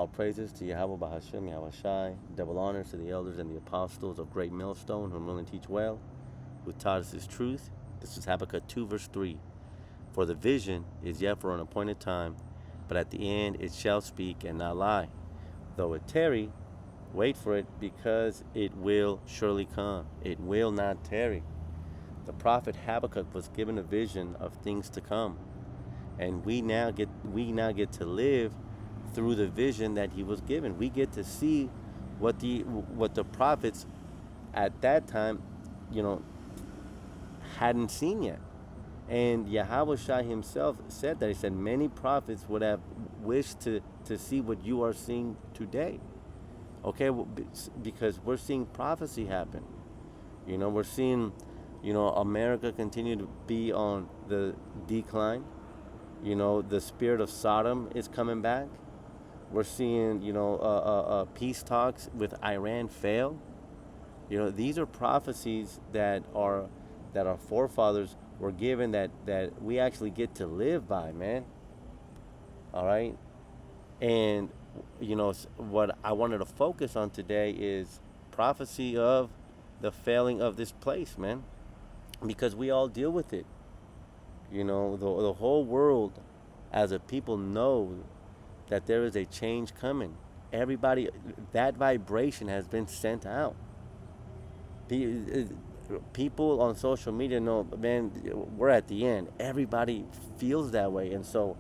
All praises to Yahweh Bahashim, Yahweh Shai. Double honors to the elders and the apostles of Great Millstone, whom willing to teach well, who taught us his truth. This is Habakkuk 2, verse 3. For the vision is yet for an appointed time, but at the end it shall speak and not lie. Though it tarry, wait for it, because it will surely come. It will not tarry. The prophet Habakkuk was given a vision of things to come, and we now get to live through the vision that he was given. We get to see what the prophets at that time, you know, hadn't seen yet. And Yahweh Shai himself said that. He said many prophets would have wished to see what you are seeing today. Okay, well, because we're seeing prophecy happen. We're seeing, America continue to be on the decline. The spirit of Sodom is coming back. We're seeing, peace talks with Iran fail. These are prophecies that our forefathers were given, that we actually get to live by, man. All right, and what I wanted to focus on today is prophecy of the failing of this place, man, because we all deal with it. The whole world, as a people, know that there is a change coming. Everybody, that vibration has been sent out. People on social media know, man, we're at the end. Everybody feels that way. And so,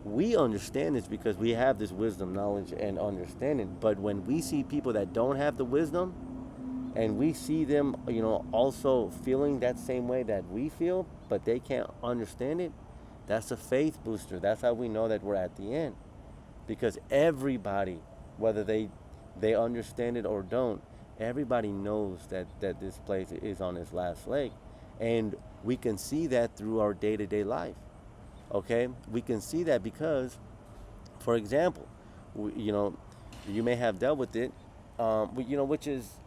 we understand this because we have this wisdom, knowledge, and understanding. But when we see people that don't have the wisdom, and we see them, also feeling that same way that we feel, but they can't understand it, that's a faith booster. That's how we know that we're at the end. Because everybody, whether they understand it or don't, everybody knows that this place is on its last leg. And we can see that through our day-to-day life. Okay? We can see that because, for example, you may have dealt with it, which is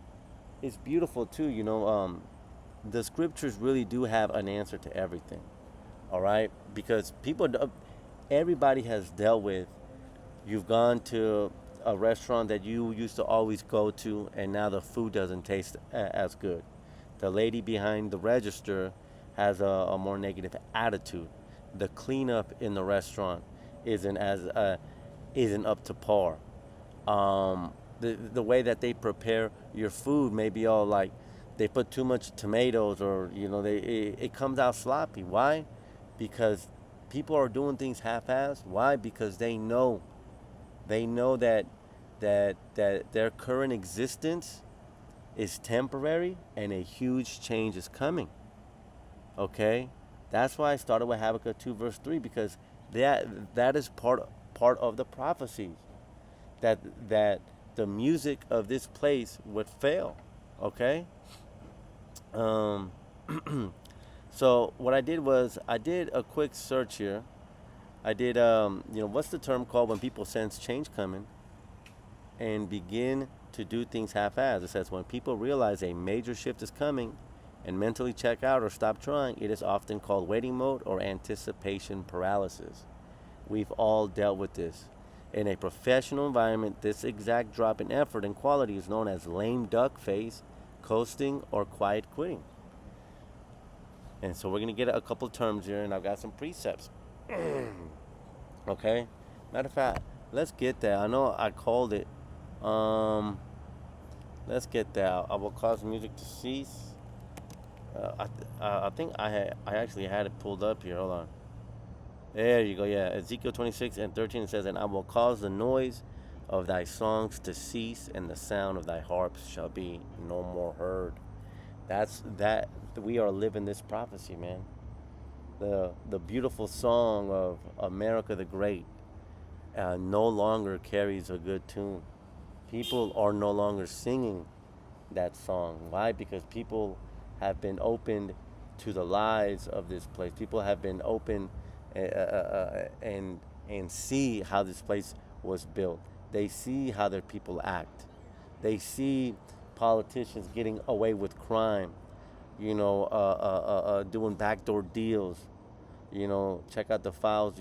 beautiful too. The scriptures really do have an answer to everything. All right? Because everybody has dealt with, you've gone to a restaurant that you used to always go to, and now the food doesn't taste as good. The lady behind the register has a more negative attitude. The cleanup in the restaurant isn't up to par. The way that they prepare your food may be all like, they put too much tomatoes, or it comes out sloppy. Why? Because people are doing things half-assed. Why? Because they know that their current existence is temporary and a huge change is coming. Okay? That's why I started with Habakkuk 2 verse 3, because that is part of the prophecies, that the music of this place would fail. Okay? So what I did was, I did a quick search here. I did, what's the term called when people sense change coming and begin to do things half-assed? It says when people realize a major shift is coming and mentally check out or stop trying, it is often called waiting mode or anticipation paralysis. We've all dealt with this. In a professional environment, this exact drop in effort and quality is known as lame duck face, coasting, or quiet quitting. And so we're going to get a couple terms here, and I've got some precepts. Okay? Matter of fact, let's get that. I know I called it. Let's get that. I will cause music to cease. I think I actually had it pulled up here. Hold on. There you go. Yeah, Ezekiel 26:13, it says, "And I will cause the noise of thy songs to cease, and the sound of thy harps shall be no more heard." That we are living this prophecy, man. The beautiful song of America the Great no longer carries a good tune. People are no longer singing that song. Why? Because people have been opened to the lies of this place. People have been open and see how this place was built. They see how their people act. They see politicians getting away with crime, doing backdoor deals. Check out the files,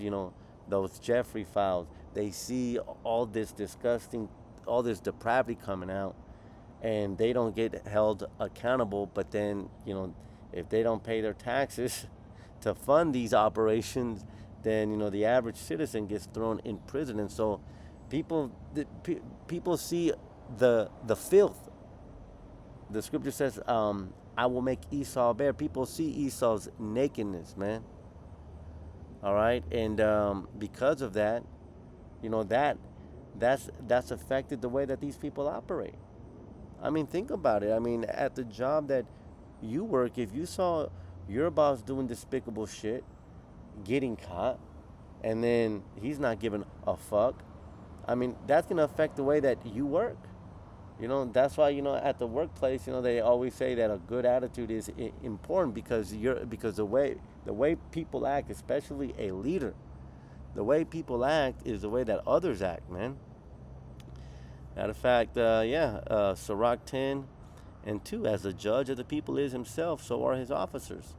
those Jeffrey files. They see all this disgusting, all this depravity coming out, and they don't get held accountable. But then, if they don't pay their taxes to fund these operations, then the average citizen gets thrown in prison. And so people people see the filth. The scripture says, I will make Esau bare. People see Esau's nakedness, man. All right, and because of that, that's affected the way that these people operate. I mean, think about it. I mean, at the job that you work, if you saw your boss doing despicable shit, getting caught, and then he's not giving a fuck, I mean, that's gonna affect the way that you work. That's why at the workplace, they always say that a good attitude is important, because the way people act, especially a leader, the way people act is the way that others act, man. Matter of fact, Sirach 10:2, as the judge of the people is himself, so are his officers.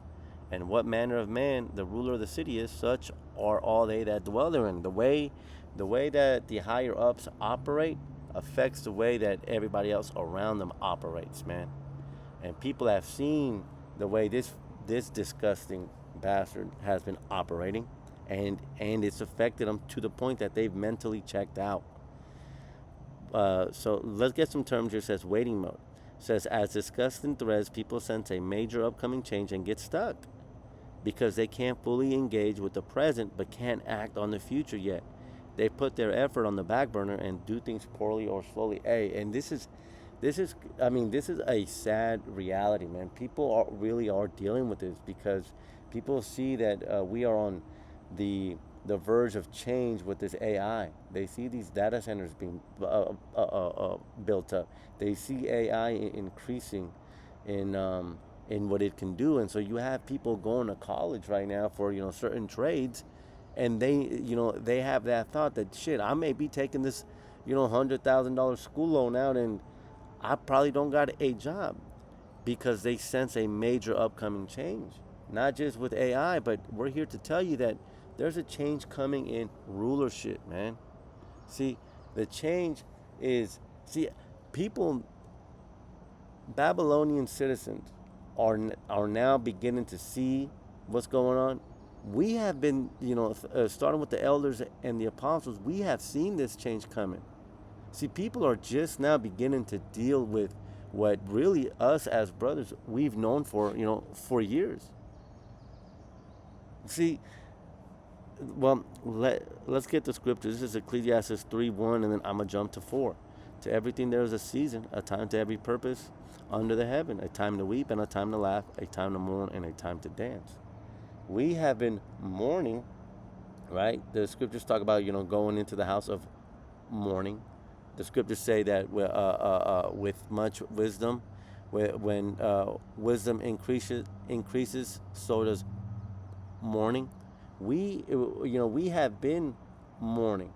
And what manner of man the ruler of the city is, such are all they that dwell therein. The way that the higher ups operate affects the way that everybody else around them operates, man. And people have seen the way this disgusting bastard has been operating, and it's affected them to the point that they've mentally checked out. So let's get some terms here. It says waiting mode. It says, as discussed in threads, people sense a major upcoming change and get stuck because they can't fully engage with the present but can't act on the future yet. They put their effort on the back burner and do things poorly or slowly. Hey, and this is a sad reality, man. People really are dealing with this because people see that we are on the verge of change with this AI. They see these data centers being built up. They see AI increasing in what it can do, and so you have people going to college right now for certain trades, and they have that thought that shit, I may be taking this $100,000 school loan out, and I probably don't got a job, because they sense a major upcoming change, not just with AI, but we're here to tell you that there's a change coming in rulership, man. See, the change is, people, Babylonian citizens are now beginning to see what's going on. We have been, starting with the elders and the apostles, we have seen this change coming. See, people are just now beginning to deal with what really us as brothers we've known for years. See, well, let's get the scripture. This is Ecclesiastes 3:1, and then I'm going to jump to 4. To everything there is a season, a time to every purpose under the heaven, a time to weep and a time to laugh, a time to mourn and a time to dance. We have been mourning, right? The scriptures talk about, going into the house of mourning. The scriptures say that with much wisdom, when wisdom increases, so does mourning. We have been mourning,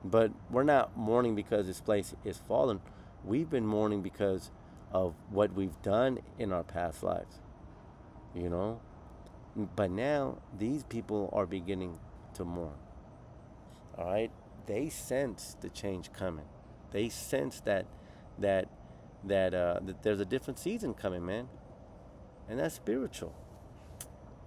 but we're not mourning because this place is fallen. We've been mourning because of what we've done in our past lives, But now these people are beginning to mourn. All right, they sense the change coming. They sense that there's a different season coming, man, and that's spiritual.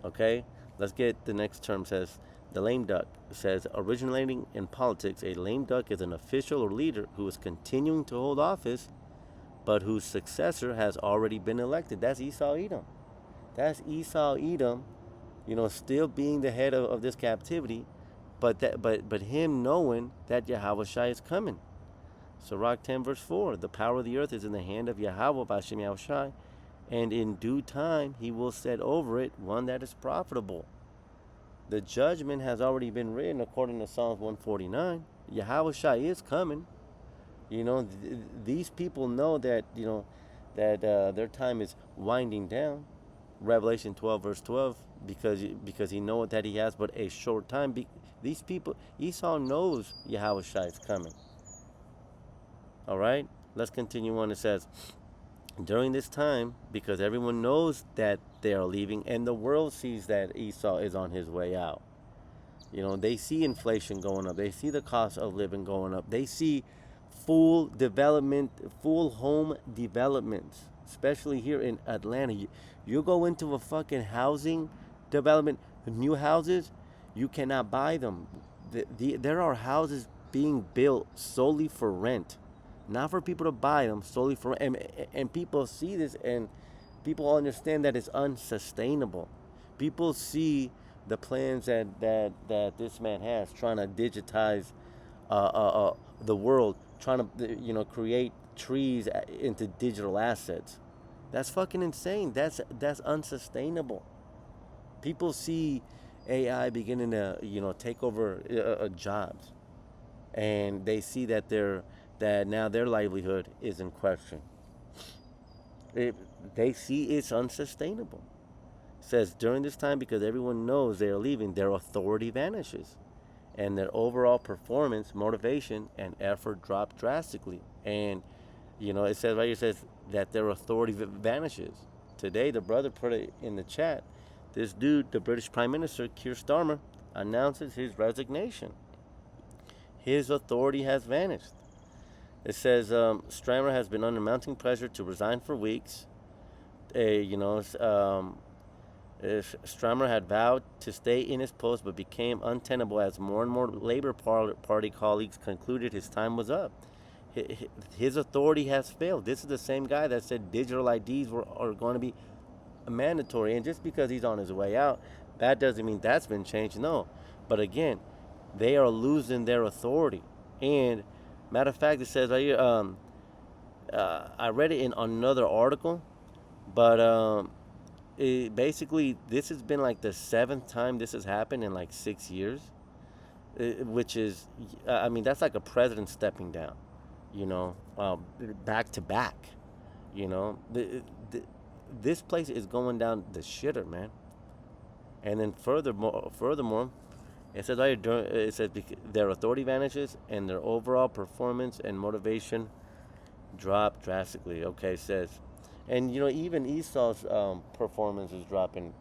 Okay, let's get the next term. Says the lame duck. Says, originating in politics, a lame duck is an official or leader who is continuing to hold office, but whose successor has already been elected. That's Esau Edom. That's Esau Edom, still being the head of this captivity, but him knowing that Yahweh Shai is coming. Sirach 10:4, the power of the earth is in the hand of Yahweh by Shem Yahweh Shai, and in due time he will set over it one that is profitable. The judgment has already been written according to Psalms 149. Yahweh Shai is coming. These people know that their time is winding down. Revelation 12:12, because he knoweth that he has but a short time. These people, Esau knows Yahweh Shai is coming. All right, let's continue on. It says, during this time, because everyone knows that they are leaving, and the world sees that Esau is on his way out. They see inflation going up. They see the cost of living going up. They see full development, full home developments, especially here in Atlanta. You go into a fucking housing development, new houses, you cannot buy them. There are houses being built solely for rent, not for people to buy them, solely for rent. And people see this, and people understand that it's unsustainable. People see the plans that this man has, trying to digitize the world, trying to create trees into digital assets. That's fucking insane. That's unsustainable. People see AI beginning to take over jobs, and they see that now their livelihood is in question. It, they see it's unsustainable. It says during this time, because everyone knows they are leaving, their authority vanishes, and their overall performance, motivation, and effort drop drastically. And it says right here, it says that their authority vanishes. Today, the brother put it in the chat. This dude, the British Prime Minister Keir Starmer, announces his resignation. His authority has vanished. It says Starmer has been under mounting pressure to resign for weeks. Starmer had vowed to stay in his post but became untenable as more and more Labour Party colleagues concluded his time was up. His authority has failed. This is the same guy that said digital IDs are going to be mandatory. And just because he's on his way out, that doesn't mean that's been changed. No. But again, they are losing their authority. And matter of fact, it says right here, I read it in another article, but basically, this has been like the seventh time this has happened in like 6 years, which is, I mean, that's like a president stepping down, you know, back to back. This place is going down the shitter, man. And then furthermore, it says their authority vanishes and their overall performance and motivation drop drastically. Okay, it says, and even Esau's performance is dropping.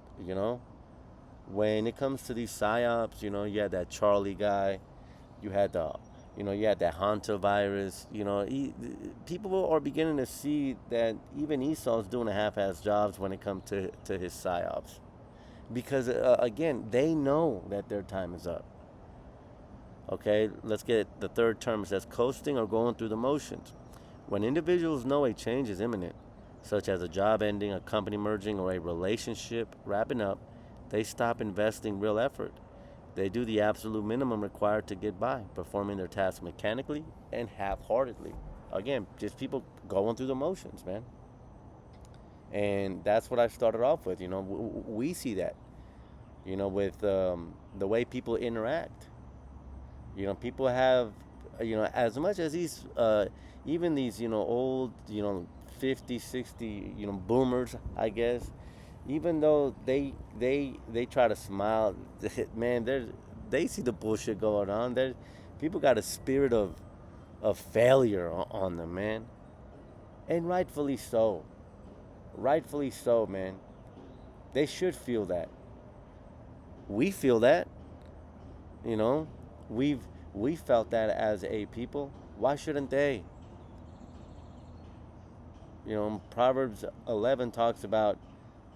When it comes to these psyops, you had that Charlie guy, you had that Hanta virus. People are beginning to see that even Esau's doing a half-ass jobs when it comes to his psyops, because again, they know that their time is up. Okay, let's get the third term. It says coasting or going through the motions. When individuals know a change is imminent, such as a job ending, a company merging, or a relationship wrapping up, they stop investing real effort. They do the absolute minimum required to get by, performing their tasks mechanically and half-heartedly. Again, just people going through the motions, man. And that's what I started off with. We see that, with the way people interact. People have, as much as these, even these, old, 50, 60, boomers, I guess, even though they try to smile, man, they see the bullshit going on. People got a spirit of failure on them, man. And rightfully so. Rightfully so, man. They should feel that. We feel that. We felt that as a people. Why shouldn't they? Proverbs 11 talks about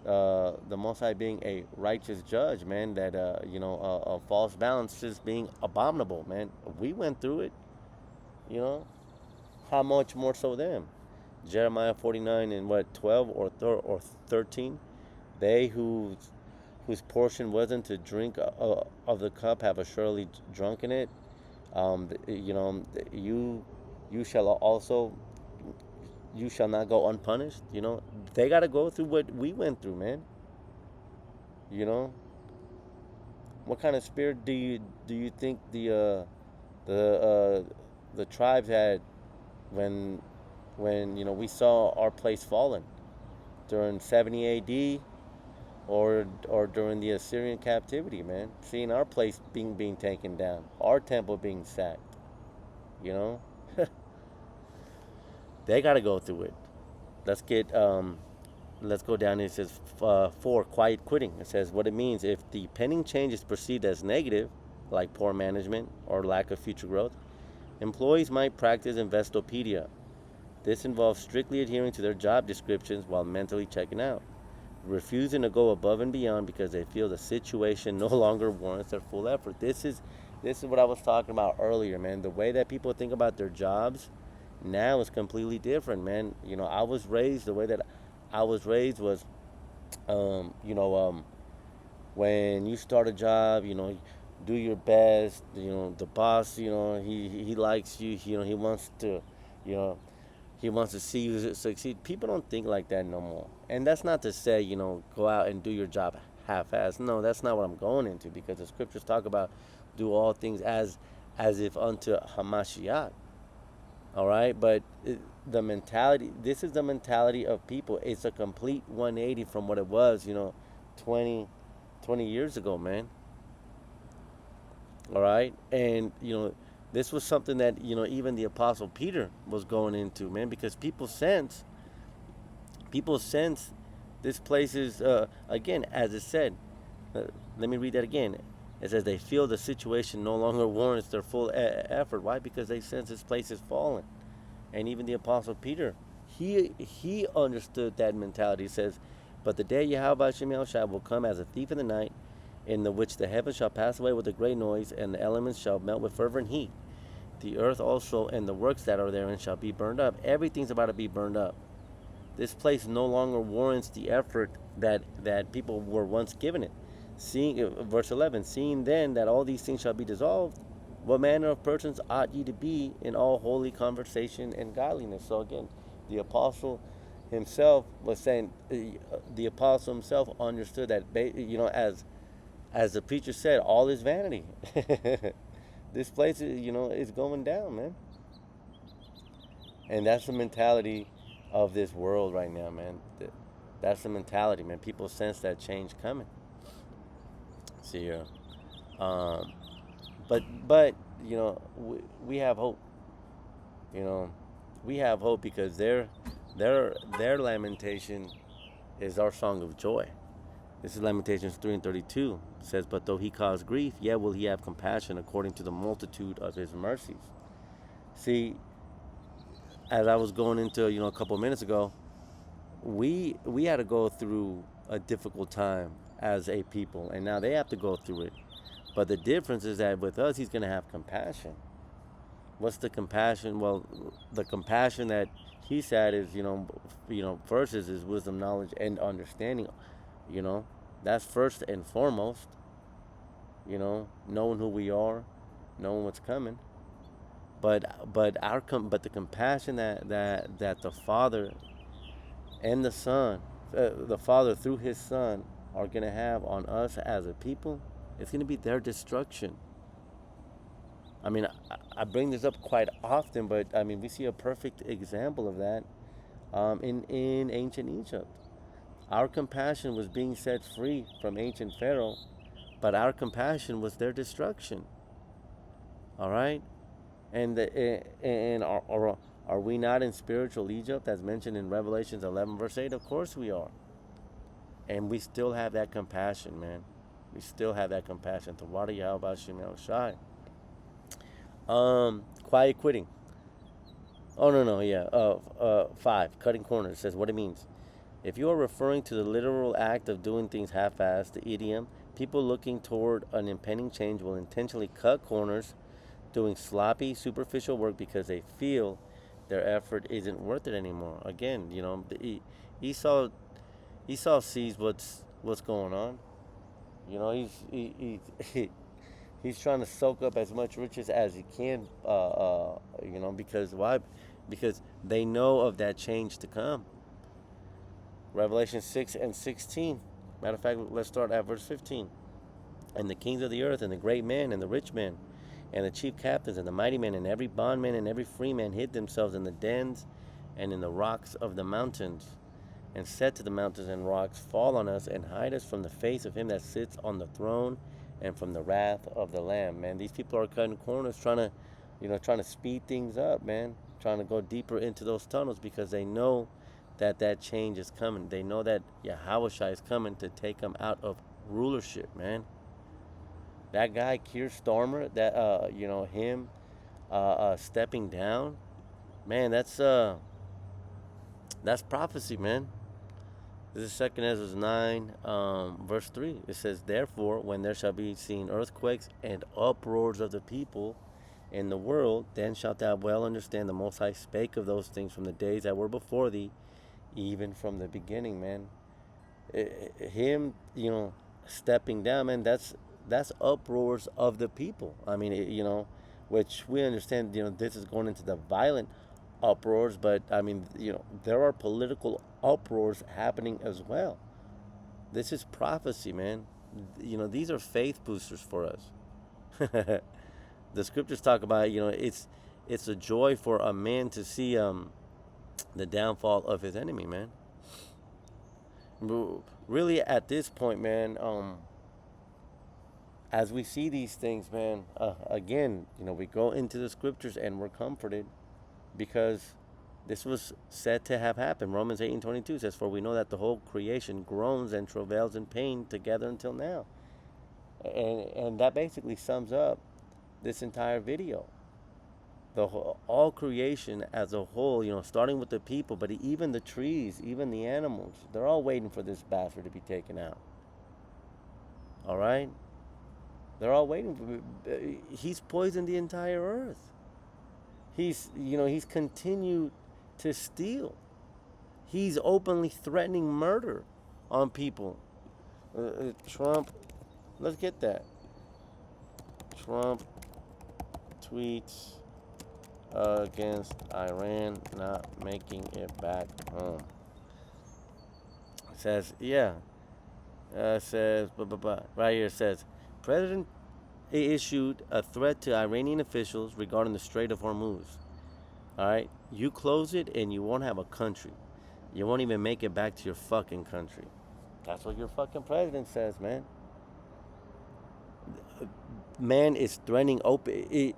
the Most High being a righteous judge, man. That a false balance is being abominable, man. We went through it. How much more so them? Jeremiah 49 and 12 or 13. They whose portion wasn't to drink of the cup have assuredly drunken it. You shall also, you shall not go unpunished. They got to go through what we went through, man. What kind of spirit do you think the tribes had when we saw our place fallen during 70 A.D. or during the Assyrian captivity, man? Seeing our place being taken down, our temple being sacked. They got to go through it. Let's go down. It says 4, quiet quitting. It says what it means: if the pending change is perceived as negative, like poor management or lack of future growth. Employees might practice investopedia. This involves strictly adhering to their job descriptions while mentally checking out, refusing to go above and beyond because they feel the situation no longer warrants their full effort. This is what I was talking about earlier, man. The way that people think about their jobs now is completely different, man. I was raised the way that I was raised was, um, you know, um, when you start a job, do your best. The boss, he likes you. He wants to, you know, he wants to see you succeed. People don't think like that no more. And that's not to say, go out and do your job half-assed. No, that's not what I'm going into, because the scriptures talk about do all things as if unto Hamashiach. All right, but the mentality. This is the mentality of people. It's a complete 180 from what it was, 20, 20 years ago, man. All right, and this was something that even the apostle Peter was going into, man, because people sense this place is again, as it said. uh, Let me read that again. It says they feel the situation no longer warrants their full effort. Why? Because they sense this place is fallen. And even the apostle Peter, he understood that mentality. He says, but the day Yahweh Shem Yahushua will come as a thief in the night, in the which the heavens shall pass away with a great noise, and the elements shall melt with fervent heat. The earth also and the works that are therein shall be burned up. Everything's about to be burned up. This place no longer warrants the effort that people were once given it. Seeing verse 11, seeing then that all these things shall be dissolved, what manner of persons ought ye to be in all holy conversation and godliness? So again, the apostle himself was saying, the apostle himself understood that, as the preacher said, all is vanity. This place is going down, man. And that's the mentality of this world right now, man. That's the mentality, man. People sense that change coming. See here. Um, but we have hope. You know, we have hope because their lamentation is our song of joy. This is Lamentations 3:32. It says, but though he cause grief, yet will he have compassion according to the multitude of his mercies. See, as I was going into a couple of minutes ago, we had to go through a difficult time as a people, and now they have to go through it. But the difference is that with us, he's going to have compassion. What's the compassion? Well, the compassion that he said is, first is his wisdom, knowledge, and understanding. You know, that's first and foremost. Knowing who we are, knowing what's coming. But the compassion that the Father and the Son, the Father through His Son, are gonna have on us as a people, it's gonna be their destruction. I mean, I bring this up quite often, but I mean, we see a perfect example of that in ancient Egypt. Our compassion was being set free from ancient Pharaoh, but our compassion was their destruction. All right, and are we not in spiritual Egypt, as mentioned in Revelations 11 verse 8? Of course we are, and we still have that compassion, man. We still have that compassion. To water Yahweh Shem Shai. Quiet quitting. Oh no, yeah. 5, cutting corners, says what it means. If you are referring to the literal act of doing things half-assed, the idiom, people looking toward an impending change will intentionally cut corners, doing sloppy, superficial work because they feel their effort isn't worth it anymore. Again, Esau Esau sees what's going on. He's trying to soak up as much riches as he can. Because why? Because they know of that change to come. Revelation 6:16. Matter of fact, let's start at verse 15. And the kings of the earth, and the great men, and the rich men, and the chief captains, and the mighty men, and every bondman, and every free man hid themselves in the dens and in the rocks of the mountains, and said to the mountains and rocks, fall on us, and hide us from the face of him that sits on the throne, and from the wrath of the Lamb. Man, these people are cutting corners, trying to speed things up, man, trying to go deeper into those tunnels because they know that change is coming. They know that Yahweh is coming to take them out of rulership, man. That guy, Keir Starmer, that him stepping down, man, that's prophecy, man. This is Second Ezra 9, verse 3. It says, "Therefore, when there shall be seen earthquakes and uproars of the people in the world, then shalt thou well understand the Most High spake of those things from the days that were before thee, even from the beginning," man. Him, stepping down, man, that's uproars of the people. I mean, which we understand, this is going into the violent uproars, but I mean, there are political uproars happening as well. This is prophecy, man. These are faith boosters for us. The scriptures talk about, it's a joy for a man to see the downfall of his enemy, man. Really, at this point, man, as we see these things, man, again, we go into the scriptures and we're comforted because this was said to have happened. Romans 8:22 says, "For we know that the whole creation groans and travails in pain together until now." And that basically sums up this entire video. All creation as a whole, starting with the people, but even the trees, even the animals, they're all waiting for this bastard to be taken out. All right? They're all waiting for. He's poisoned the entire earth. He's continued to steal. He's openly threatening murder on people. Trump, let's get that. Trump tweets against Iran not making it back home. It says, yeah. Says, right here it says, President issued a threat to Iranian officials regarding the Strait of Hormuz. All right, you close it and you won't have a country. You won't even make it back to your fucking country. That's what your fucking president says, man. Man is threatening open.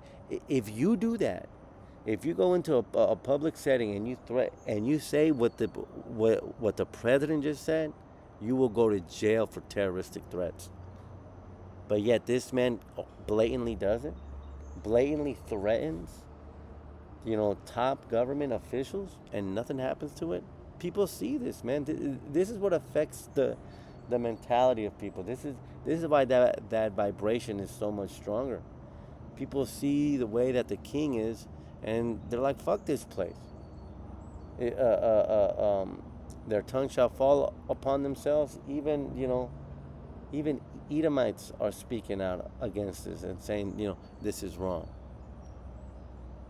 If you do that, if you go into a public setting and you say what the president just said, you will go to jail for terroristic threats. But yet this man blatantly does it, blatantly threatens, top government officials, and nothing happens to it. People see this, man. This is what affects the mentality of people. This is why that vibration is so much stronger. People see the way that the king is, and they're like, "Fuck this place." Their tongue shall fall upon themselves. Even Edomites are speaking out against this and saying, this is wrong.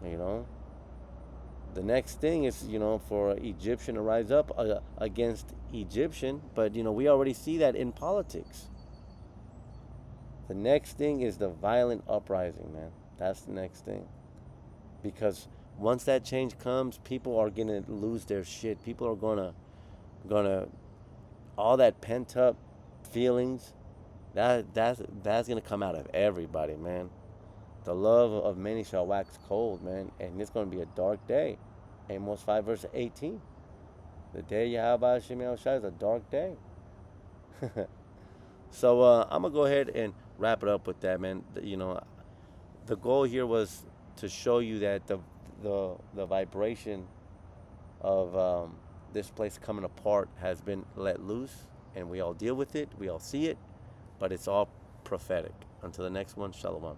The next thing is, for Egyptian to rise up against Egyptian, but we already see that in politics. The next thing is the violent uprising, man. That's the next thing. Because once that change comes, people are gonna lose their shit. People are gonna all that pent up feelings, that's gonna come out of everybody, man. The love of many shall wax cold, man, and it's gonna be a dark day. Amos 5 verse 18. The day Yahweh Hashem Yahushua is a dark day. So I'm gonna go ahead and wrap it up with that, man. The goal here was to show you that the vibration of this place coming apart has been let loose, and we all deal with it, we all see it, but it's all prophetic. Until the next one, shalom.